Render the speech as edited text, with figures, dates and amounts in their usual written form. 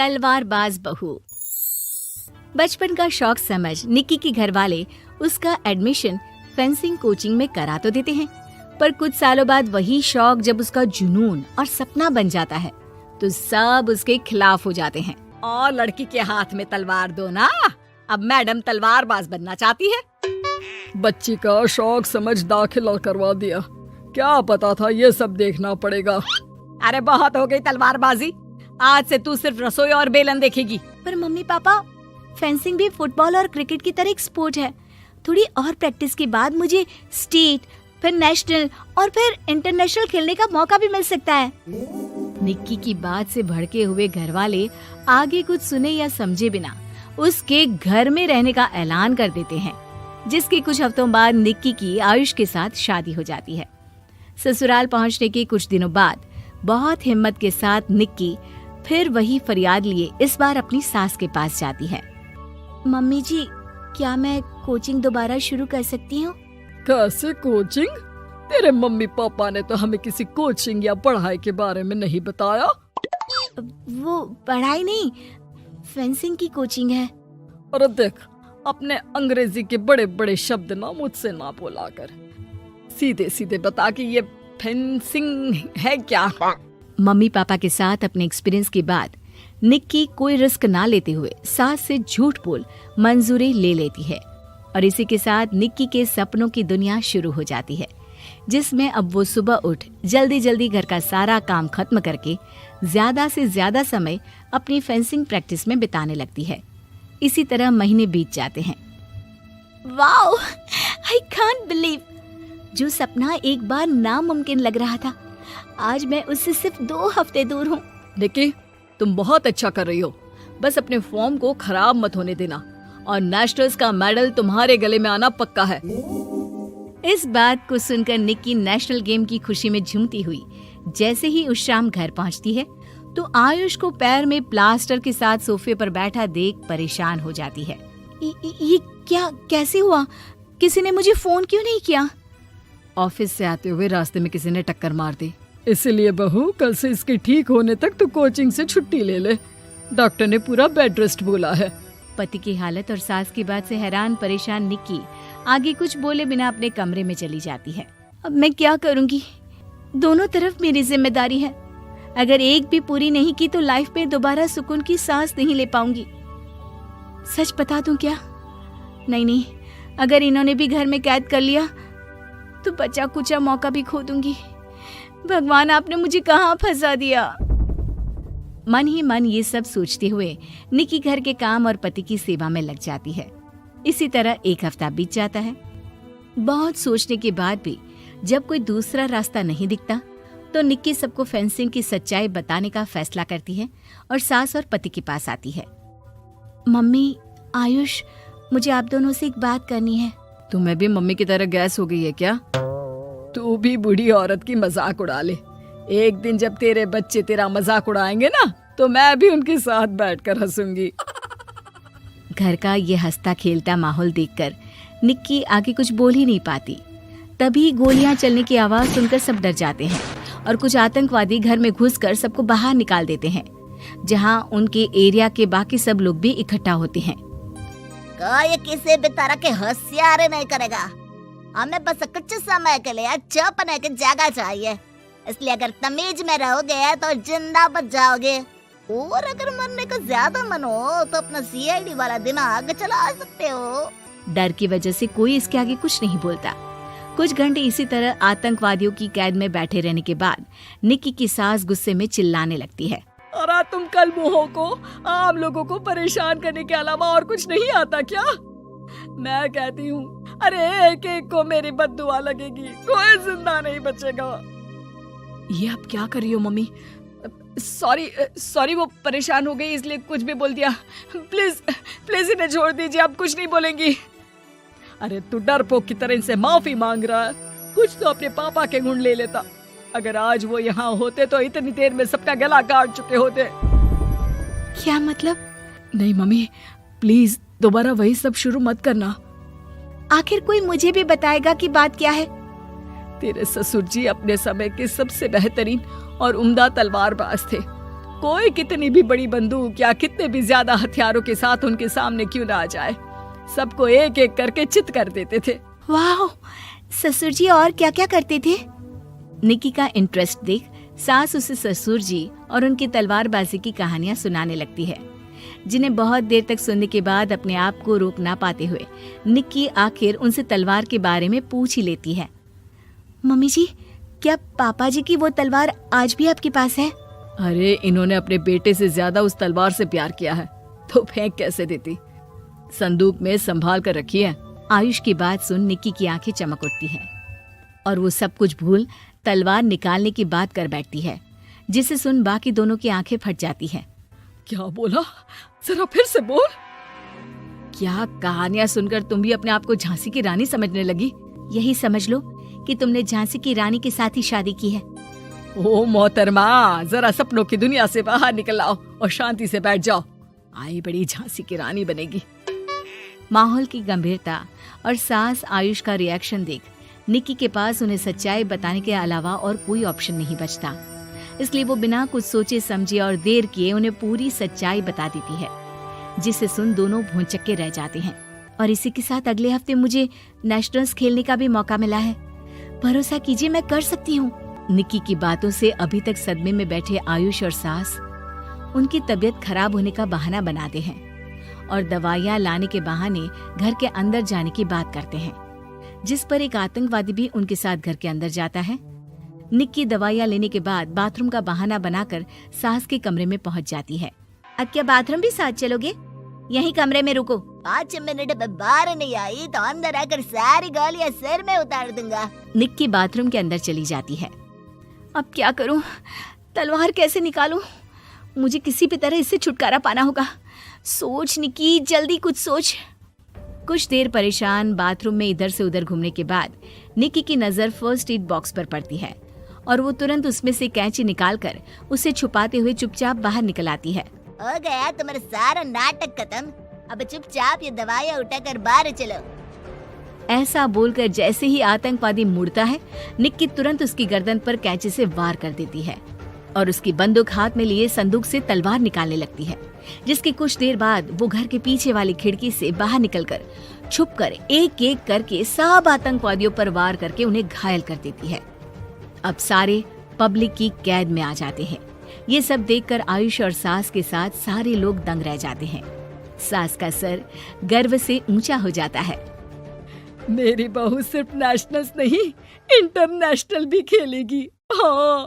तलवारबाज बहू। बचपन का शौक समझ निक्की के घर वाले उसका एडमिशन फेंसिंग कोचिंग में करा तो देते हैं, पर कुछ सालों बाद वही शौक जब उसका जुनून और सपना बन जाता है तो सब उसके खिलाफ हो जाते हैं। और लड़की के हाथ में तलवार दो ना, अब मैडम तलवारबाज बनना चाहती है। बच्ची का शौक समझ दाखिला करवा दिया, क्या पता था ये सब देखना पड़ेगा। अरे बहुत हो गई तलवारबाजी, आज से तू सिर्फ रसोई और बेलन देखेगी। पर मम्मी पापा, फेंसिंग भी फुटबॉल और क्रिकेट की तरह एक स्पोर्ट है। थोड़ी और प्रैक्टिस के बाद मुझे स्टेट, फिर नेशनल और फिर इंटरनेशनल खेलने का मौका भी मिल सकता है। निक्की की बात से भड़के हुए घर वाले आगे कुछ सुने या समझे बिना उसके घर में रहने का ऐलान कर देते हैं, जिसके कुछ हफ्तों बाद निक्की की आयुष के साथ शादी हो जाती है। ससुराल पहुंचने के कुछ दिनों बाद बहुत हिम्मत के साथ निक्की फिर वही फरियाद लिए इस बार अपनी सास के पास जाती है। मम्मी जी, क्या मैं कोचिंग दोबारा शुरू कर सकती हूँ? कैसे कोचिंग? तेरे मम्मी पापा ने तो हमें किसी कोचिंग या पढ़ाई के बारे में नहीं बताया। वो पढ़ाई नहीं, फेंसिंग की कोचिंग है। और देख, अपने अंग्रेजी के बड़े बड़े शब्द ना मुझसे ना बोला कर, सीधे सीधे बता कि ये फेंसिंग है क्या। मम्मी पापा के साथ अपने एक्सपीरियंस के बाद निक्की कोई रिस्क ना लेते हुए सास से झूठ बोल मंजूरी ले लेती है और इसी के साथ निक्की के सपनों की दुनिया शुरू हो जाती है, जिसमें अब वो सुबह उठ जल्दी जल्दी घर का सारा काम खत्म करके ज्यादा से ज्यादा समय अपनी फेंसिंग प्रैक्टिस में बिताने लगती है। इसी तरह महीने बीत जाते हैं। वाओ, आई कांट बिलीव, जो सपना एक बार नामुमकिन लग रहा था, आज मैं उससे सिर्फ 2 हफ्ते दूर हूँ। निक्की, तुम बहुत अच्छा कर रही हो, बस अपने फॉर्म को खराब मत होने देना और नेशनल्स का मेडल तुम्हारे गले में आना पक्का है। इस बात को सुनकर निक्की नेशनल गेम की खुशी में झूमती हुई जैसे ही उस शाम घर पहुंचती है तो आयुष को पैर में प्लास्टर के साथ सोफे पर बैठा देख परेशान हो जाती है। ये क्या, कैसे हुआ? किसी ने मुझे फोन क्यों नहीं किया? ऑफिस से आते हुए रास्ते में किसी ने टक्कर मार दी, इसलिए बहू कल से इसके ठीक होने तक तो कोचिंग से छुट्टी ले ले, डॉक्टर ने पूरा बेड रेस्ट बोला है। पति की हालत और सास की बात से हैरान परेशान निक्की आगे कुछ बोले बिना अपने कमरे में चली जाती है। अब मैं क्या करूंगी? दोनों तरफ मेरी जिम्मेदारी है, अगर एक भी पूरी नहीं की तो लाइफ में दोबारा सुकून की सांस नहीं ले पाऊंगी। सच बता दूं क्या? नहीं, अगर इन्होंने भी घर में कैद कर लिया तो बचा कुचा मौका भी खो दूंगी। भगवान, आपने मुझे कहाँ फंसा दिया। मन ही मन ये सब सोचते हुए निक्की घर के काम और पति की सेवा में लग जाती है। इसी तरह 1 हफ्ता बीत जाता है। बहुत सोचने के बाद भी जब कोई दूसरा रास्ता नहीं दिखता तो निक्की सबको फेंसिंग की सच्चाई बताने का फैसला करती है और सास और पति के पास आती है। मम्मी, आयुष, मुझे आप दोनों से एक बात करनी है। तुम्हें भी मम्मी की तरह गैस हो गई है क्या? तू भी बूढ़ी औरत की मजाक उड़ा ले। एक दिन जब तेरे बच्चे तेरा मजाक उड़ाएंगे ना तो मैं भी उनके साथ बैठकर हंसूंगी। घर का ये हंसता खेलता माहौल देखकर निक्की आगे कुछ बोल ही नहीं पाती। तभी गोलियां चलने की आवाज सुनकर सब डर जाते हैं और कुछ आतंकवादी घर में घुसकर सबको बाहर निकाल देते हैं, जहां उनके एरिया के बाकी सब लोग भी इकट्ठा होते हैं। कोई किसी भी तरह के होशियारी नहीं करेगा, हमें बस कुछ समय के लिए चुप रहने की जगह चाहिए, इसलिए अगर तमीज में रहोगे तो जिंदा बच जाओगे, और अगर मरने का ज्यादा मन हो तो अपना सीआईडी वाला दिमाग चला सकते हो। डर की वजह से कोई इसके आगे कुछ नहीं बोलता। कुछ घंटे इसी तरह आतंकवादियों की कैद में बैठे रहने के बाद निक्की की सास गुस्से में चिल्लाने लगती है। अरे तुम कल मुँहों को आम लोगों को परेशान करने के अलावा और कुछ नहीं आता क्या? मैं कहती हूँ, अरे एक एक को मेरी बद्दुआ लगेगी, कोई जिंदा नहीं बचेगा। ये अब क्या कर रही हो मम्मी? सॉरी, वो परेशान हो गई इसलिए कुछ भी बोल दिया। प्लीज इन्हें छोड़ दीजिए, अब कुछ नहीं बोलेंगी। अरे तू डरपोक की तरह इनसे माफी मांग रहा है, कुछ तो अपने पापा के गुण ले लेता। अगर आज वो यहाँ होते तो इतनी देर में सबका गला काट चुके होते। क्या मतलब? नहीं मम्मी, प्लीज दोबारा वही सब शुरू मत करना। आखिर कोई मुझे भी बताएगा कि बात क्या है। तेरे ससुर जी अपने समय के सबसे बेहतरीन और उम्दा तलवारबाज थे। कोई कितनी भी बड़ी बंदूक या कितने भी ज्यादा हथियारों के साथ उनके सामने क्यों ना आ जाए, सबको एक एक करके चित कर देते थे। वाह, ससुर जी और क्या क्या करते थे? निक्की का इंटरेस्ट देख सास उसे ससुर जी और उनकी तलवारबाजी की कहानियां सुनाने लगती है, जिन्हें बहुत देर तक सुनने के बाद अपने आप को रोक ना पाते हुए निक्की आखिर उनसे तलवार के बारे में पूछ ही लेती है। मम्मी जी, क्या पापा जी की वो तलवार आज भी आपके पास है? अरे इन्होंने अपने बेटे से ज्यादा उस तलवार से प्यार किया है तो फेंक कैसे देती, संदूक में संभाल कर रखी है। आयुष की बात सुन निक्की की आंखें चमक उठती हैं और वो सब कुछ भूल तलवार निकालने की बात कर बैठती है, जिसे सुन बाकी दोनों की आंखें फट जाती हैं। क्या बोला, जरा फिर से बोल। क्या कहानियां सुनकर तुम भी अपने आप को झांसी की रानी समझने लगी? यही समझ लो कि तुमने झांसी की रानी के साथ ही शादी की है। ओ मोहतरमा, जरा सपनों की दुनिया से बाहर निकल आओ और शांति से बैठ जाओ, आई बड़ी झांसी की रानी बनेगी। माहौल की गंभीरता और सास आयुष का रिएक्शन देख निक्की के पास उन्हें सच्चाई बताने के अलावा और कोई ऑप्शन नहीं बचता, इसलिए वो बिना कुछ सोचे समझे और देर किए उन्हें पूरी सच्चाई बता देती है, जिसे सुन दोनों भौंचक्के रह जाते हैं। और इसी के साथ अगले हफ्ते मुझे नेशनल्स खेलने का भी मौका मिला है, भरोसा कीजिए मैं कर सकती हूँ। निक्की की बातों से अभी तक सदमे में बैठे आयुष और सास उनकी तबीयत खराब होने का बहाना बनाते हैं और दवाइयाँ लाने के बहाने घर के अंदर जाने की बात करते हैं, जिस पर एक आतंकवादी भी उनके साथ घर के अंदर जाता है। निक्की दवाइयाँ लेने के बाद बाथरूम का बहाना बनाकर सास के कमरे में पहुंच जाती है। अब क्या बाथरूम भी साथ चलोगे? यहीं कमरे में रुको। 5 मिनट में बाहर नहीं आई तो अंदर आकर सारी गालियां सिर में उतार दूंगा। निक्की बाथरूम के अंदर चली जाती है। अब क्या करूं? तलवार कैसे निकालूं? मुझे किसी भी तरह इससे छुटकारा पाना होगा। सोच निक्की, जल्दी कुछ सोच। कुछ देर परेशान बाथरूम में इधर से उधर घूमने के बाद निक्की की नजर फर्स्ट एड बॉक्स पर पड़ती है और वो तुरंत उसमें से कैंची निकालकर उसे छुपाते हुए चुपचाप बाहर निकल आती है। हो गया तुम्हारा सारा नाटक खत्म, अब चुपचाप ये दवाइयाँ उठाकर बाहर चलो। ऐसा बोलकर जैसे ही आतंकवादी मुड़ता है, निक्की तुरंत उसकी गर्दन पर कैंची से वार कर देती है और उसकी बंदूक हाथ में लिए संदूक से तलवार निकालने लगती है, जिसकी कुछ देर बाद वो घर के पीछे वाली खिड़की से बाहर निकलकर छुपकर एक एक करके सब आतंकवादियों पर वार करके उन्हें घायल कर देती है। अब सारे पब्लिक की कैद में आ जाते हैं। ये सब देखकर आयुष और सास के साथ सारे लोग दंग रह जाते हैं। सास का सर गर्व से ऊंचा हो जाता है। मेरी बहू सिर्फ नेशनल्स नहीं, इंटरनेशनल भी खेलेगी। हाँ।